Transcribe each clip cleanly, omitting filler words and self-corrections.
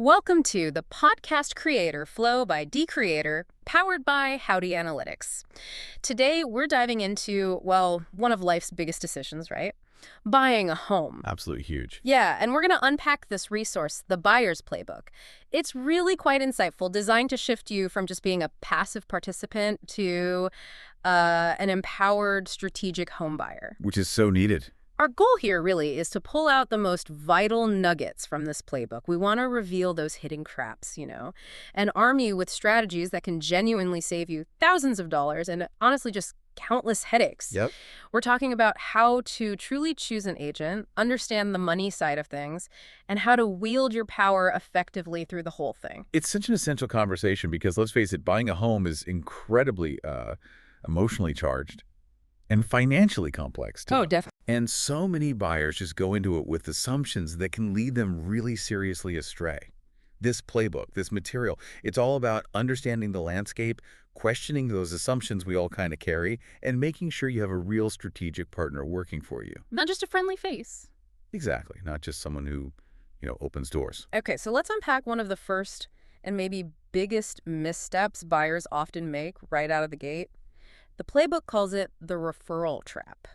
Welcome to the Podcast Creator Flow by DCreator, powered by Howdy Analytics. Today, we're diving into, well, one of life's biggest decisions, right? Buying a home. Absolutely huge. Yeah, and we're going to unpack this resource, the Buyer's Playbook. It's really quite insightful, designed to shift you from just being a passive participant to an empowered strategic home buyer. Which is so needed. Our goal here really is to pull out the most vital nuggets from this playbook. We want to reveal those hidden traps, and arm you with strategies that can genuinely save you thousands of dollars and honestly just countless headaches. Yep. We're talking about how to truly choose an agent, understand the money side of things, and how to wield your power effectively through the whole thing. It's such an essential conversation because, let's face it, buying a home is incredibly emotionally charged and financially complex, too. Oh, definitely. And so many buyers just go into it with assumptions that can lead them really seriously astray. This playbook, this material, it's all about understanding the landscape, questioning those assumptions we all kind of carry, and making sure you have a real strategic partner working for you. Not just a friendly face. Exactly. Not just someone who, opens doors. Okay, so let's unpack one of the first and maybe biggest missteps buyers often make right out of the gate. The playbook calls it the referral trap.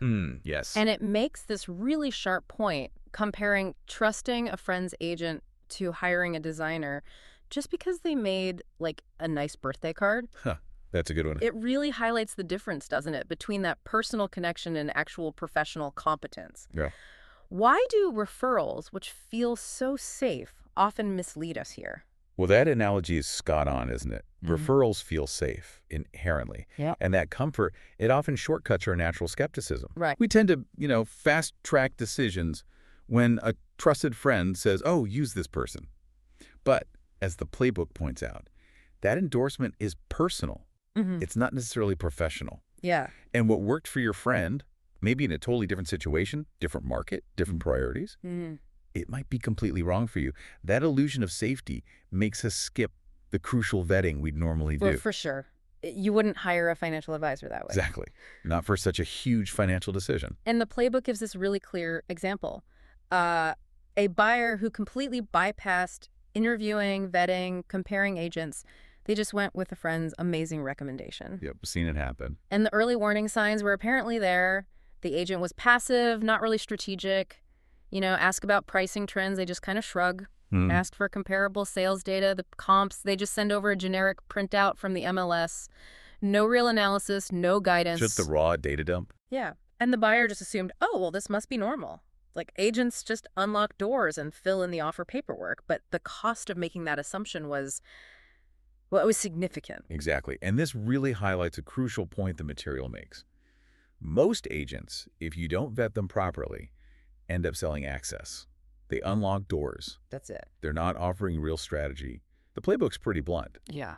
Yes. And it makes this really sharp point comparing trusting a friend's agent to hiring a designer just because they made, like, a nice birthday card. That's a good one. It really highlights the difference, doesn't it, between that personal connection and actual professional competence. Yeah. Why do referrals, which feel so safe, often mislead us here? Well, that analogy is spot on, isn't it? Referrals feel safe inherently. Yeah. And that comfort, it often shortcuts our natural skepticism. Right. We tend to, fast-track decisions when a trusted friend says, oh, use this person. But as the playbook points out, that endorsement is personal. It's not necessarily professional. Yeah. And what worked for your friend, maybe in a totally different situation, different market, different priorities, it might be completely wrong for you. That illusion of safety makes us skip the crucial vetting we'd normally do. Well, for sure. You wouldn't hire a financial advisor that way. Exactly. Not for such a huge financial decision. And the playbook gives this really clear example. A buyer who completely bypassed interviewing, vetting, comparing agents. They just went with a friend's amazing recommendation. Yep, seen it happen. And the early warning signs were apparently there. The agent was passive, not really strategic. Ask about pricing trends, they just kind of shrug. Ask for comparable sales data, the comps, they just send over a generic printout from the MLS. No real analysis, no guidance. Just the raw data dump. Yeah. And the buyer just assumed, oh, well, this must be normal. Like, agents just unlock doors and fill in the offer paperwork. But the cost of making that assumption was, well, it was significant. Exactly. And this really highlights a crucial point the material makes. Most agents, if you don't vet them properly, end up selling access. They unlock doors. That's it. They're not offering real strategy. The playbook's pretty blunt. Yeah.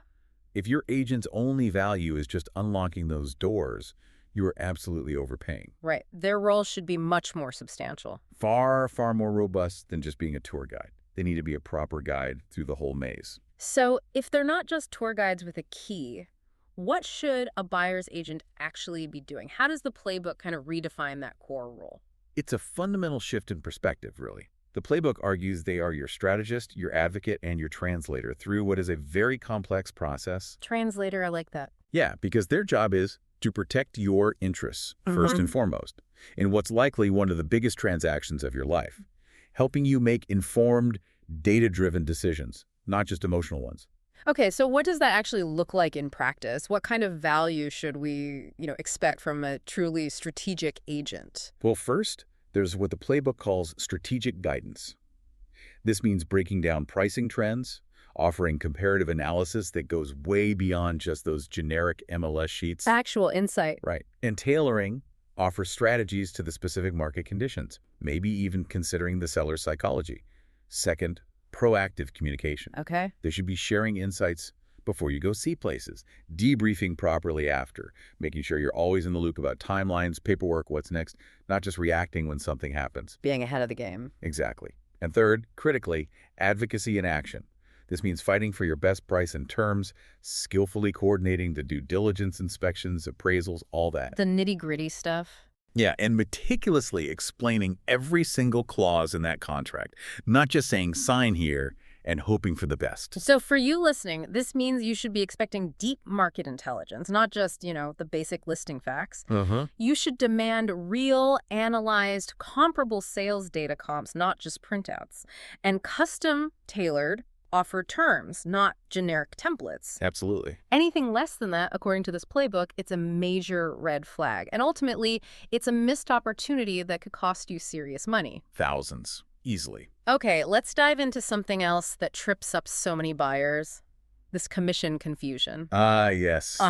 If your agent's only value is just unlocking those doors, you are absolutely overpaying. Right. Their role should be much more substantial. Far, far more robust than just being a tour guide. They need to be a proper guide through the whole maze. So if they're not just tour guides with a key, what should a buyer's agent actually be doing? How does the playbook kind of redefine that core role? It's a fundamental shift in perspective, really. The playbook argues they are your strategist, your advocate, and your translator through what is a very complex process. Translator, I like that. Yeah, because their job is to protect your interests, first and foremost, in what's likely one of the biggest transactions of your life, helping you make informed, data-driven decisions, not just emotional ones. Okay, so what does that actually look like in practice? What kind of value should we, expect from a truly strategic agent? Well, first, there's what the playbook calls strategic guidance. This means breaking down pricing trends, offering comparative analysis that goes way beyond just those generic MLS sheets. Actual insight. Right. And tailoring offers strategies to the specific market conditions, maybe even considering the seller's psychology. Second, proactive communication. Okay. They should be sharing insights before you go see places, debriefing properly after, making sure you're always in the loop about timelines, paperwork, what's next, not just reacting when something happens. Being ahead of the game. Exactly. And third, critically, advocacy in action. This means fighting for your best price and terms, skillfully coordinating the due diligence inspections, appraisals, all that. The nitty-gritty stuff. Yeah, and meticulously explaining every single clause in that contract, not just saying sign here and hoping for the best. So for you listening, this means you should be expecting deep market intelligence, not just, the basic listing facts. You should demand real, analyzed, comparable sales data comps, not just printouts, and custom-tailored offer terms, not generic templates. Absolutely. Anything less than that, according to this playbook, it's a major red flag. And ultimately, it's a missed opportunity that could cost you serious money. Thousands. Easily. Okay, let's dive into something else that trips up so many buyers. This commission confusion. Ah, yes.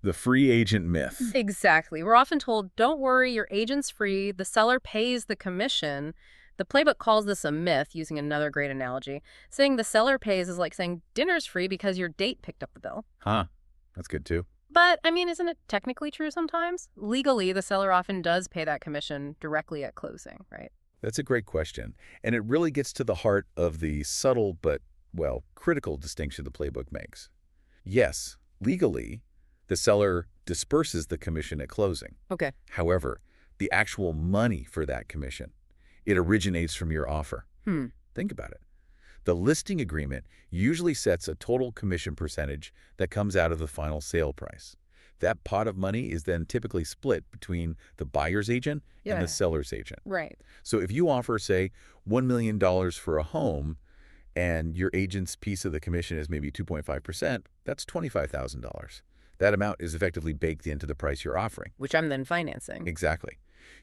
The free agent myth. Exactly. We're often told, don't worry, your agent's free. The seller pays the commission. The playbook calls this a myth, using another great analogy. Saying the seller pays is like saying dinner's free because your date picked up the bill. Huh. That's good, too. But, isn't it technically true sometimes? Legally, the seller often does pay that commission directly at closing, right? That's a great question. And it really gets to the heart of the subtle but, well, critical distinction the playbook makes. Yes, legally, the seller disperses the commission at closing. Okay. However, the actual money for that commission, it originates from your offer. Think about it. The listing agreement usually sets a total commission percentage that comes out of the final sale price. That pot of money is then typically split between the buyer's agent and the seller's agent. Right. So if you offer, say, $1 million for a home and your agent's piece of the commission is maybe 2.5%, that's $25,000. That amount is effectively baked into the price you're offering. Which I'm then financing. Exactly.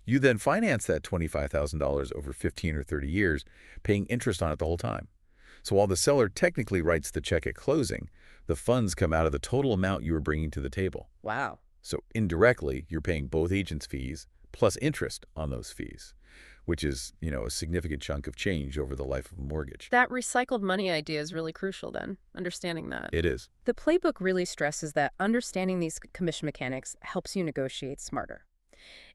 You then finance that $25,000 over 15 or 30 years, paying interest on it the whole time. So while the seller technically writes the check at closing, the funds come out of the total amount you were bringing to the table. Wow. So indirectly, you're paying both agents' fees plus interest on those fees, which is, a significant chunk of change over the life of a mortgage. That recycled money idea is really crucial then, understanding that. It is. The playbook really stresses that understanding these commission mechanics helps you negotiate smarter.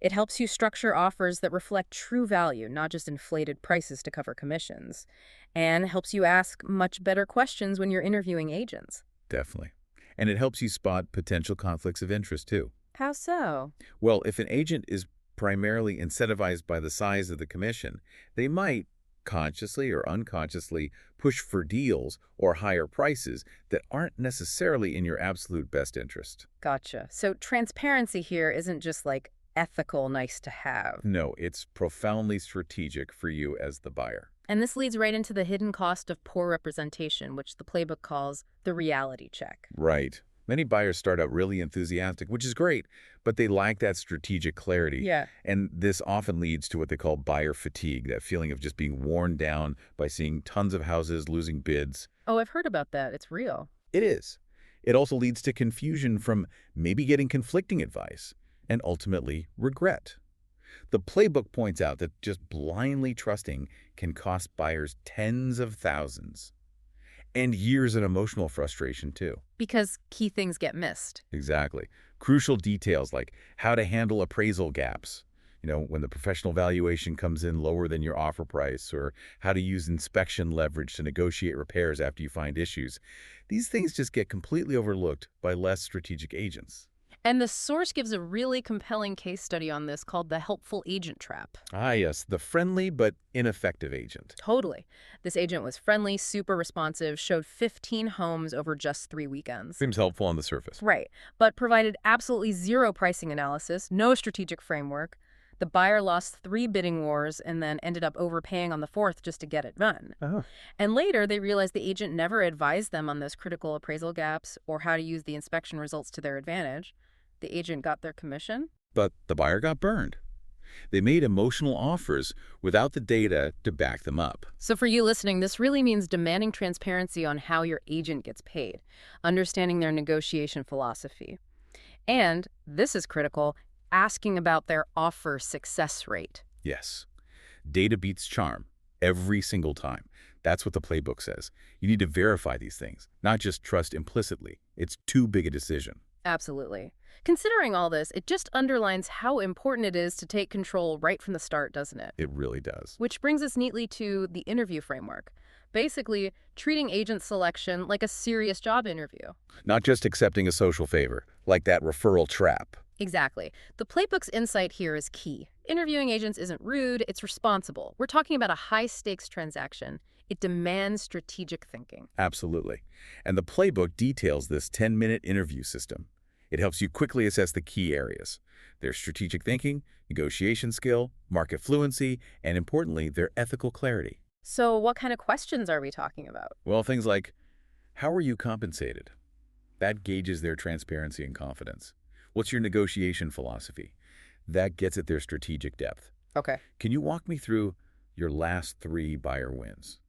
It helps you structure offers that reflect true value, not just inflated prices to cover commissions, and helps you ask much better questions when you're interviewing agents. Definitely. And it helps you spot potential conflicts of interest, too. How so? Well, if an agent is primarily incentivized by the size of the commission, they might, consciously or unconsciously, push for deals or higher prices that aren't necessarily in your absolute best interest. Gotcha. So transparency here isn't just like ethical nice to have. No, it's profoundly strategic for you as the buyer. And this leads right into the hidden cost of poor representation, which the playbook calls the reality check. Right. Many buyers start out really enthusiastic, which is great, but they lack that strategic clarity. Yeah. And this often leads to what they call buyer fatigue, that feeling of just being worn down by seeing tons of houses losing bids. Oh, I've heard about that. It's real. It is. It also leads to confusion from maybe getting conflicting advice and ultimately regret. The playbook points out that just blindly trusting can cost buyers tens of thousands and years of emotional frustration, too. Because key things get missed. Exactly. Crucial details like how to handle appraisal gaps, when the professional valuation comes in lower than your offer price, or how to use inspection leverage to negotiate repairs after you find issues. These things just get completely overlooked by less strategic agents. And the source gives a really compelling case study on this called the helpful agent trap. Ah, yes, the friendly but ineffective agent. Totally. This agent was friendly, super responsive, showed 15 homes over just 3 weekends. Seems helpful on the surface. Right, but provided absolutely zero pricing analysis, no strategic framework. The buyer lost 3 bidding wars and then ended up overpaying on the 4th just to get it done. Oh. And later, they realized the agent never advised them on those critical appraisal gaps or how to use the inspection results to their advantage. The agent got their commission. But the buyer got burned. They made emotional offers without the data to back them up. So for you listening, this really means demanding transparency on how your agent gets paid, understanding their negotiation philosophy. And, this is critical, asking about their offer success rate. Yes. Data beats charm every single time. That's what the playbook says. You need to verify these things, not just trust implicitly. It's too big a decision. Absolutely. Considering all this, it just underlines how important it is to take control right from the start, doesn't it? It really does. Which brings us neatly to the interview framework. Basically, treating agent selection like a serious job interview. Not just accepting a social favor, like that referral trap. Exactly. The playbook's insight here is key. Interviewing agents isn't rude, it's responsible. We're talking about a high-stakes transaction. It demands strategic thinking. Absolutely. And the playbook details this 10-minute interview system. It helps you quickly assess the key areas: their strategic thinking, negotiation skill, market fluency, and importantly, their ethical clarity. So what kind of questions are we talking about? Well, things like, how are you compensated? That gauges their transparency and confidence. What's your negotiation philosophy? That gets at their strategic depth. Okay. Can you walk me through your last 3 buyer wins?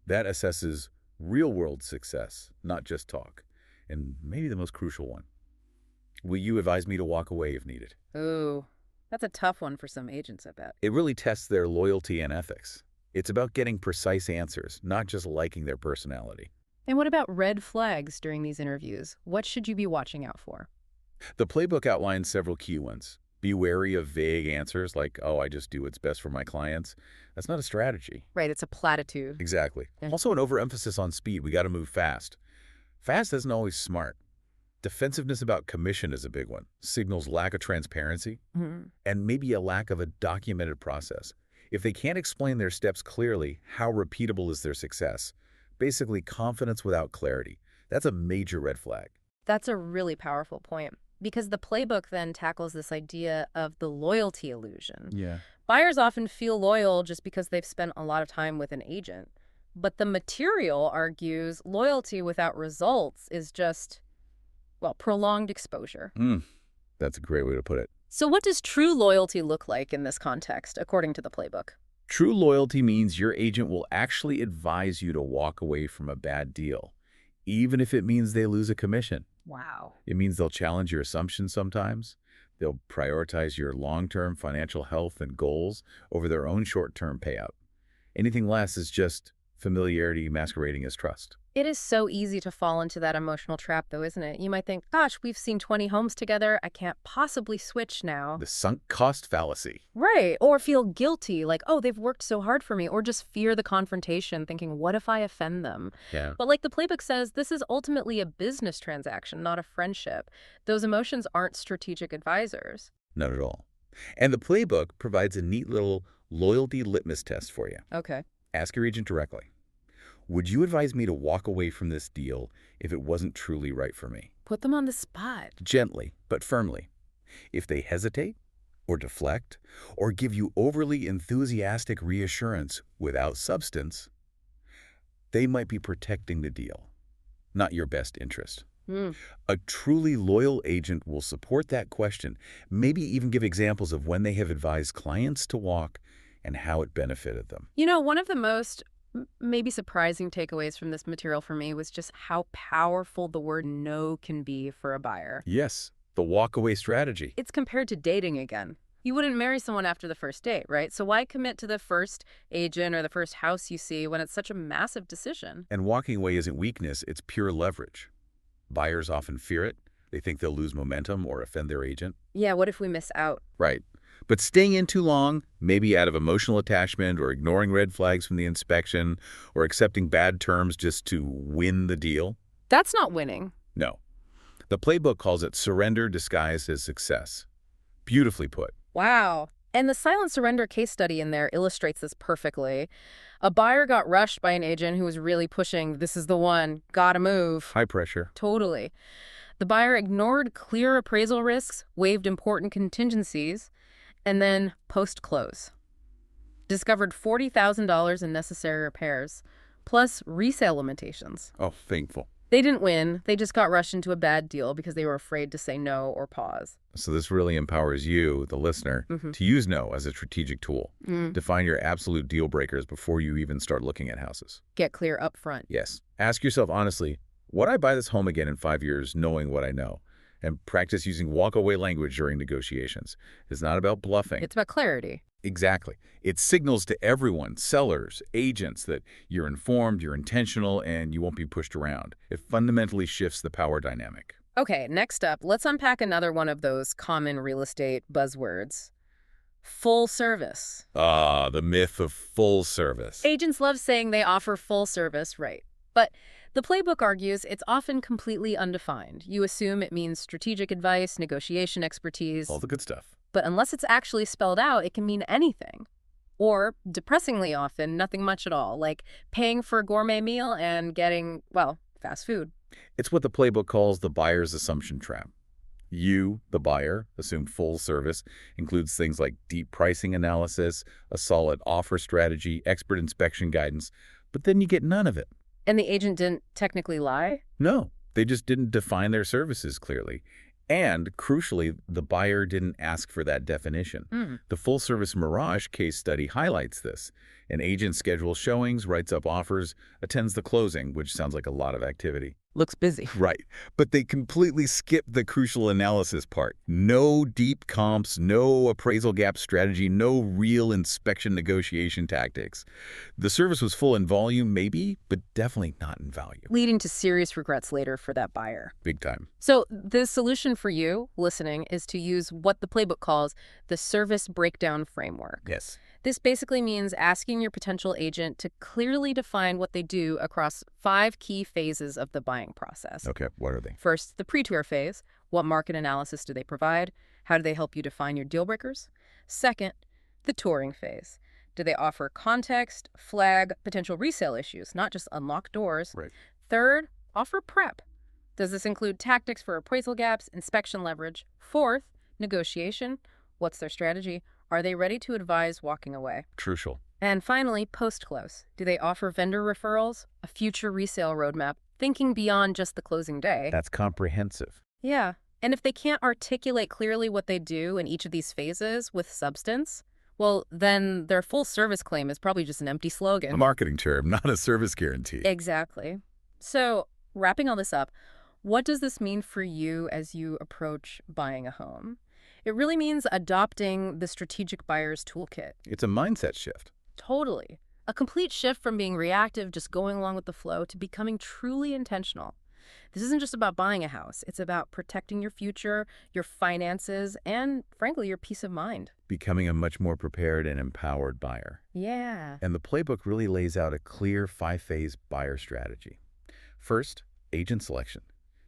That assesses real-world success, not just talk. And maybe the most crucial one. Will you advise me to walk away if needed? Ooh, that's a tough one for some agents, I bet. It really tests their loyalty and ethics. It's about getting precise answers, not just liking their personality. And what about red flags during these interviews? What should you be watching out for? The playbook outlines several key ones. Be wary of vague answers like, oh, I just do what's best for my clients. That's not a strategy. Right, it's a platitude. Exactly. Also an overemphasis on speed. We got to move fast. Fast isn't always smart. Defensiveness about commission is a big one. Signals lack of transparency and maybe a lack of a documented process. If they can't explain their steps clearly, how repeatable is their success? Basically, confidence without clarity. That's a major red flag. That's a really powerful point, because the playbook then tackles this idea of the loyalty illusion. Yeah. Buyers often feel loyal just because they've spent a lot of time with an agent. But the material argues loyalty without results is just, well, prolonged exposure. That's a great way to put it. So what does true loyalty look like in this context, according to the playbook? True loyalty means your agent will actually advise you to walk away from a bad deal, even if it means they lose a commission. Wow. It means they'll challenge your assumptions sometimes. They'll prioritize your long-term financial health and goals over their own short-term payout. Anything less is just familiarity masquerading as trust. It is so easy to fall into that emotional trap, though, isn't it? You might think, gosh, we've seen 20 homes together. I can't possibly switch now. The sunk cost fallacy. Right. Or feel guilty, like, oh, they've worked so hard for me. Or just fear the confrontation, thinking, what if I offend them? Yeah. But like the playbook says, this is ultimately a business transaction, not a friendship. Those emotions aren't strategic advisors. Not at all. And the playbook provides a neat little loyalty litmus test for you. Okay. Ask your agent directly. Would you advise me to walk away from this deal if it wasn't truly right for me? Put them on the spot. Gently, but firmly. If they hesitate, or deflect, or give you overly enthusiastic reassurance without substance, they might be protecting the deal, not your best interest. A truly loyal agent will support that question, maybe even give examples of when they have advised clients to walk and how it benefited them. You know, one of the most maybe surprising takeaways from this material for me was just how powerful the word no can be for a buyer. Yes, the walk-away strategy. It's compared to dating again. You wouldn't marry someone after the first date, right? So why commit to the first agent or the first house you see when it's such a massive decision? And walking away isn't weakness, it's pure leverage. Buyers often fear it. They think they'll lose momentum or offend their agent. Yeah, what if we miss out? Right. But staying in too long, maybe out of emotional attachment or ignoring red flags from the inspection or accepting bad terms just to win the deal? That's not winning. No. The playbook calls it surrender disguised as success. Beautifully put. Wow. And the silent surrender case study in there illustrates this perfectly. A buyer got rushed by an agent who was really pushing, this is the one, gotta move. High pressure. Totally. The buyer ignored clear appraisal risks, waived important contingencies, and then post-close discovered $40,000 in necessary repairs, plus resale limitations. Oh, thankful. They didn't win. They just got rushed into a bad deal because they were afraid to say no or pause. So this really empowers you, the listener, to use no as a strategic tool. Define your absolute deal breakers before you even start looking at houses. Get clear up front. Yes. Ask yourself honestly, would I buy this home again in 5 years knowing what I know? And practice using walk-away language during negotiations. It's not about bluffing. It's about clarity. Exactly. It signals to everyone, sellers, agents, that you're informed, you're intentional, and you won't be pushed around. It fundamentally shifts the power dynamic. Okay, next up, let's unpack another one of those common real estate buzzwords. Full service. Ah, the myth of full service. Agents love saying they offer full service, right? But the playbook argues it's often completely undefined. You assume it means strategic advice, negotiation expertise. All the good stuff. But unless it's actually spelled out, it can mean anything. Or, depressingly often, nothing much at all, like paying for a gourmet meal and getting, well, fast food. It's what the playbook calls the buyer's assumption trap. You, the buyer, assume full service includes things like deep pricing analysis, a solid offer strategy, expert inspection guidance, but then you get none of it. And the agent didn't technically lie? No, they just didn't define their services clearly. And, crucially, the buyer didn't ask for that definition. The full-service Mirage case study highlights this. An agent schedules showings, writes up offers, attends the closing, which sounds like a lot of activity. Looks busy. Right. But they completely skipped the crucial analysis part. No deep comps, no appraisal gap strategy, no real inspection negotiation tactics. The service was full in volume, maybe, but definitely not in value. Leading to serious regrets later for that buyer. Big time. So the solution for you, listening, is to use what the playbook calls the service breakdown framework. Yes. This basically means asking your potential agent to clearly define what they do across 5 key phases of the buying process. Okay, what are they? First, the pre-tour phase. What market analysis do they provide? How do they help you define your deal breakers? Second, the touring phase. Do they offer context, flag potential resale issues, not just unlock doors? Right. Third, offer prep. Does this include tactics for appraisal gaps, inspection leverage? Fourth, negotiation. What's their strategy? Are they ready to advise walking away? Crucial. And finally, post-close. Do they offer vendor referrals, a future resale roadmap, thinking beyond just the closing day? That's comprehensive. Yeah. And if they can't articulate clearly what they do in each of these phases with substance, well, then their full service claim is probably just an empty slogan. A marketing term, not a service guarantee. Exactly. So, wrapping all this up, what does this mean for you as you approach buying a home? It really means adopting the strategic buyer's toolkit. It's a mindset shift. Totally. A complete shift from being reactive, just going along with the flow, to becoming truly intentional. This isn't just about buying a house. It's about protecting your future, your finances, and, frankly, your peace of mind. Becoming a much more prepared and empowered buyer. Yeah. And the playbook really lays out a clear 5-phase buyer strategy. First, agent selection.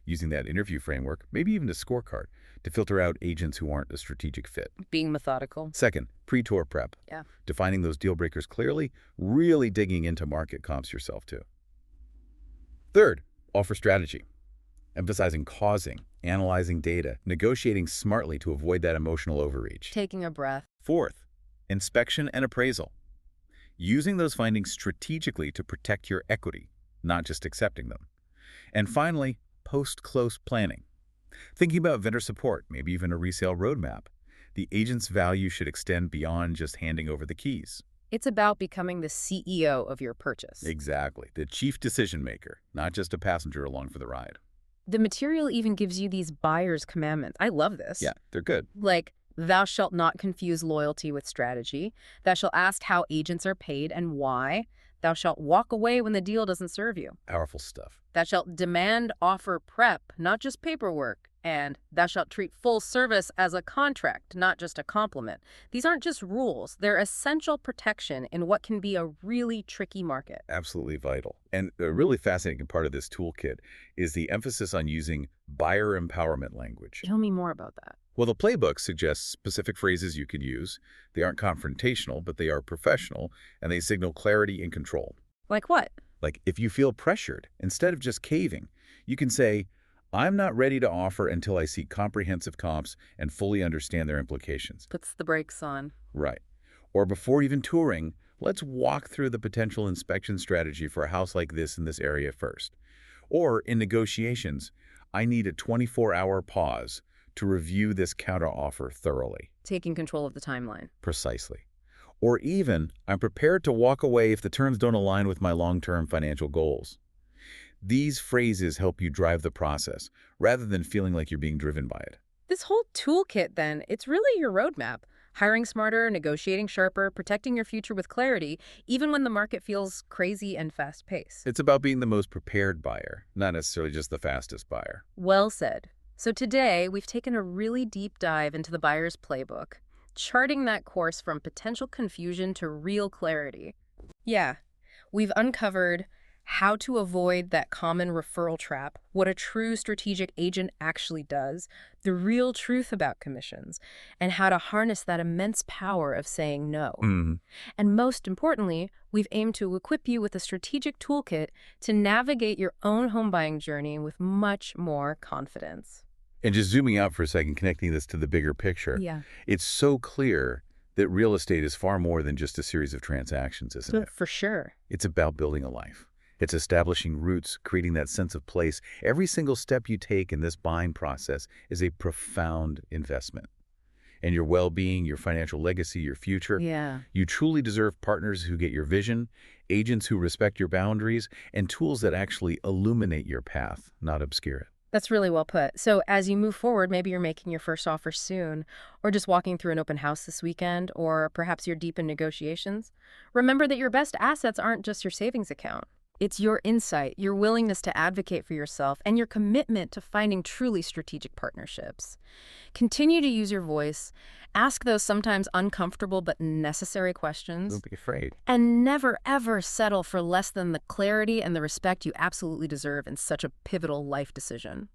Using that interview framework, maybe even a scorecard, to filter out agents who aren't a strategic fit. Being methodical. Second, pre-tour prep. Yeah. Defining those deal breakers clearly, really digging into market comps yourself too. Third, offer strategy. Emphasizing causing, analyzing data, negotiating smartly to avoid that emotional overreach. Taking a breath. Fourth, inspection and appraisal. Using those findings strategically to protect your equity, not just accepting them. And finally, post-close planning. Thinking about vendor support, maybe even a resale roadmap. The agent's value should extend beyond just handing over the keys. It's about becoming the CEO of your purchase. Exactly. The chief decision maker, not just a passenger along for the ride. The material even gives you these buyer's commandments. I love this. Yeah, they're good. Like, thou shalt not confuse loyalty with strategy. Thou shalt ask how agents are paid and why. Thou shalt walk away when the deal doesn't serve you. Powerful stuff. Thou shalt demand offer prep, not just paperwork. And thou shalt treat full service as a contract, not just a compliment. These aren't just rules. They're essential protection in what can be a really tricky market. Absolutely vital. And a really fascinating part of this toolkit is the emphasis on using buyer empowerment language. Tell me more about that. Well, the playbook suggests specific phrases you can use. They aren't confrontational, but they are professional, and they signal clarity and control. Like what? Like, if you feel pressured, instead of just caving, you can say, I'm not ready to offer until I see comprehensive comps and fully understand their implications. Puts the brakes on. Right. Or before even touring, let's walk through the potential inspection strategy for a house like this in this area first. Or in negotiations, I need a 24-hour pause to review this counteroffer thoroughly. Taking control of the timeline. Precisely. Or even, I'm prepared to walk away if the terms don't align with my long-term financial goals. These phrases help you drive the process, rather than feeling like you're being driven by it. This whole toolkit, then, it's really your roadmap. Hiring smarter, negotiating sharper, protecting your future with clarity, even when the market feels crazy and fast-paced. It's about being the most prepared buyer, not necessarily just the fastest buyer. Well said. So today, we've taken a really deep dive into the buyer's playbook, charting that course from potential confusion to real clarity. Yeah, we've uncovered how to avoid that common referral trap, what a true strategic agent actually does, the real truth about commissions, and how to harness that immense power of saying no. Mm. And most importantly, we've aimed to equip you with a strategic toolkit to navigate your own home buying journey with much more confidence. And just zooming out for a second, connecting this to the bigger picture, Yeah, it's so clear that real estate is far more than just a series of transactions, isn't it? for sure. It's about building a life. It's establishing roots, creating that sense of place. Every single step you take in this buying process is a profound investment. And your well-being, your financial legacy, your future, Yeah. you truly deserve partners who get your vision, agents who respect your boundaries, and tools that actually illuminate your path, not obscure it. That's really well put. So as you move forward, maybe you're making your first offer soon, or just walking through an open house this weekend, or perhaps you're deep in negotiations. Remember that your best assets aren't just your savings account. It's your insight, your willingness to advocate for yourself, and your commitment to finding truly strategic partnerships. Continue to use your voice, ask those sometimes uncomfortable but necessary questions, Don't be afraid. and never, ever settle for less than the clarity and the respect you absolutely deserve in such a pivotal life decision.